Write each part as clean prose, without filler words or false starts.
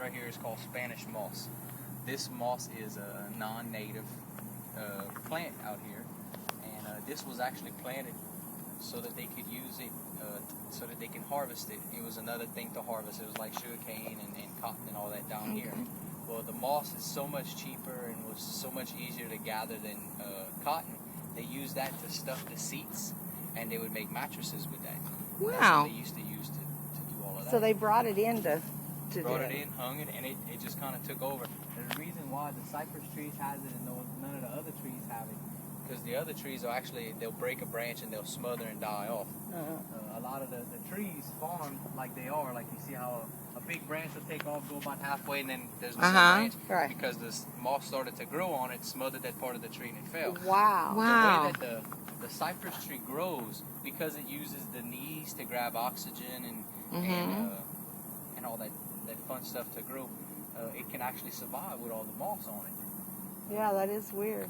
right here is called Spanish moss. This moss is a non-native plant out here, and this was actually planted so that they could use it, so that they can harvest it. It was another thing to harvest. It was like sugarcane and cotton and all that down here. Well, the moss is so much cheaper and was so much easier to gather than cotton. They used that to stuff the seats, and they would make mattresses with that. Wow. That's what they used to use to do all of that. So they brought it in to brought do it in, hung it, and it just kind of took over. The reason why the cypress trees has it and none of the other trees have it, because the other trees are actually, they'll break a branch and they'll smother and die off. A lot of the trees farmed like they are, like you see how a big branch will take off, go about halfway, and then there's no branch. Right. Because the moss started to grow on it, smothered that part of the tree, and it fell. Wow. The way that the cypress tree grows, because it uses the knees to grab oxygen and all that fun stuff to grow, it can actually survive with all the moss on it. Yeah, that is weird.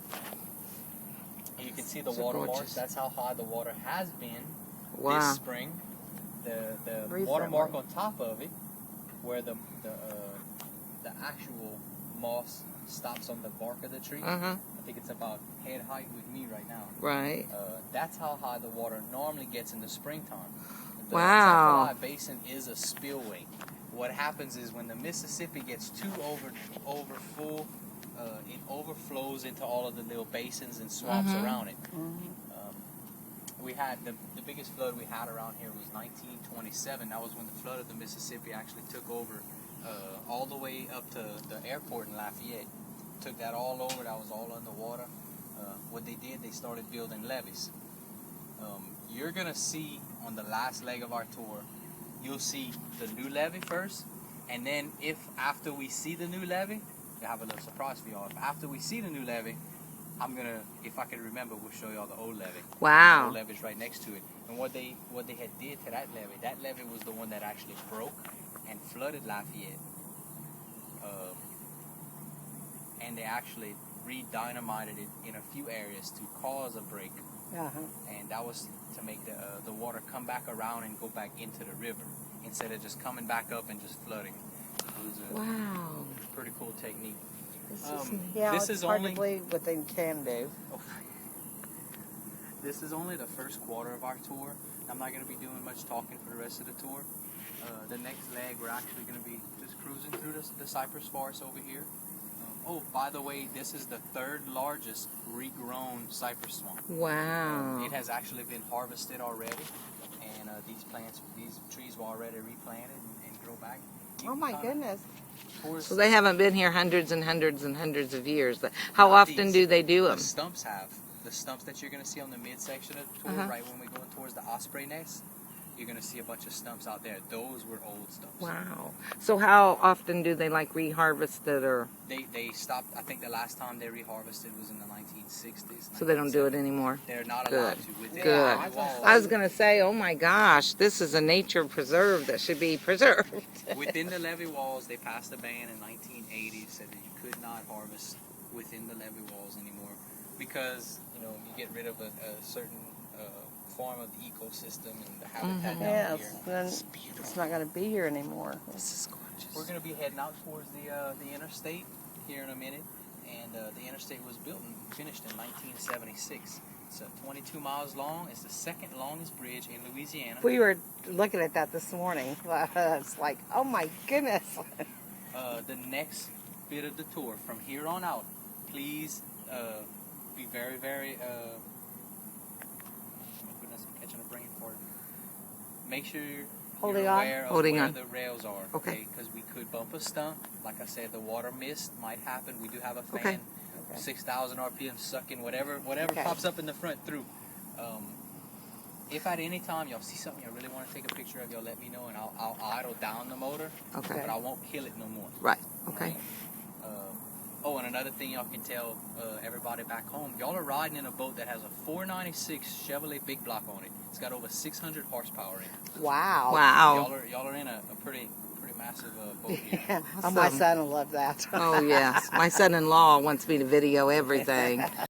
And you can see the water marks. That's how high the water has been this spring. The water mark on top of it, where the actual moss stops on the bark of the tree. I think it's about head height with me right now. Right. That's how high the water normally gets in the springtime. The Wow. Atchafalaya Basin is a spillway. What happens is when the Mississippi gets too over full, it overflows into all of the little basins and swamps around it. We had the biggest flood we had around here was 1927. That was when the flood of the Mississippi actually took over all the way up to the airport in Lafayette. Took that all over. That was all underwater. What they did, they started building levees. You're gonna see on the last leg of our tour, you'll see the new levee first, and then if after we see the new levee, I have a little surprise for y'all. If after we see the new levee, I'm gonna, if I can remember, we'll show y'all the old levee. Wow. The old levee's right next to it. And what they had did to that levee was the one that actually broke and flooded Lafayette. And they actually re-dynamited it in a few areas to cause a break. And that was to make the water come back around and go back into the river instead of just coming back up and just flooding. It was a pretty cool technique. This is hard to believe what they can do. This is only the first quarter of our tour. I'm not going to be doing much talking for the rest of the tour. The next leg, we're actually going to be just cruising through the cypress forest over here. Oh, by the way, this is the third largest regrown cypress swamp. Wow. It has actually been harvested already, and these trees were already replanted and grow back. Oh my goodness. So they haven't been here hundreds and hundreds and hundreds of years. How often do they do them? The stumps have. The stumps that you're going to see on the midsection of the tour, right when we go towards the osprey nest, you're going to see a bunch of stumps out there. Those were old stumps. Wow. So how often do they reharvest it, or? They stopped, I think the last time they reharvested was in the 1960s. So they don't do it anymore? They're not allowed to. Good. I was going to say, oh my gosh, this is a nature preserve that should be preserved. Within the levee walls, they passed a ban in 1980, said that you could not harvest within the levee walls anymore because, you get rid of a certain form of the ecosystem and the habitat down here. Then it's not going to be here anymore. This is gorgeous. We're going to be heading out towards the interstate here in a minute, and the interstate was built and finished in 1976. It's 22 miles long. It's the second longest bridge in Louisiana. We were looking at that this morning. It's like, oh my goodness. The next bit of the tour, from here on out, please be very, very... make sure you're aware of where the rails are, okay? Because we could bump a stump. Like I said, the water mist might happen. We do have a fan, 6,000 RPM sucking whatever pops up in the front through. If at any time y'all see something y'all really want to take a picture of, y'all let me know, and I'll idle down the motor. Okay. But I won't kill it no more. Right. Okay. Oh, and another thing y'all can tell everybody back home, y'all are riding in a boat that has a 496 Chevrolet Big Block on it. It's got over 600 horsepower in it. Wow. Wow. Y'all are in a pretty massive boat here. Yeah. Awesome. My son will love that. Oh, yes. My son-in-law wants me to video everything.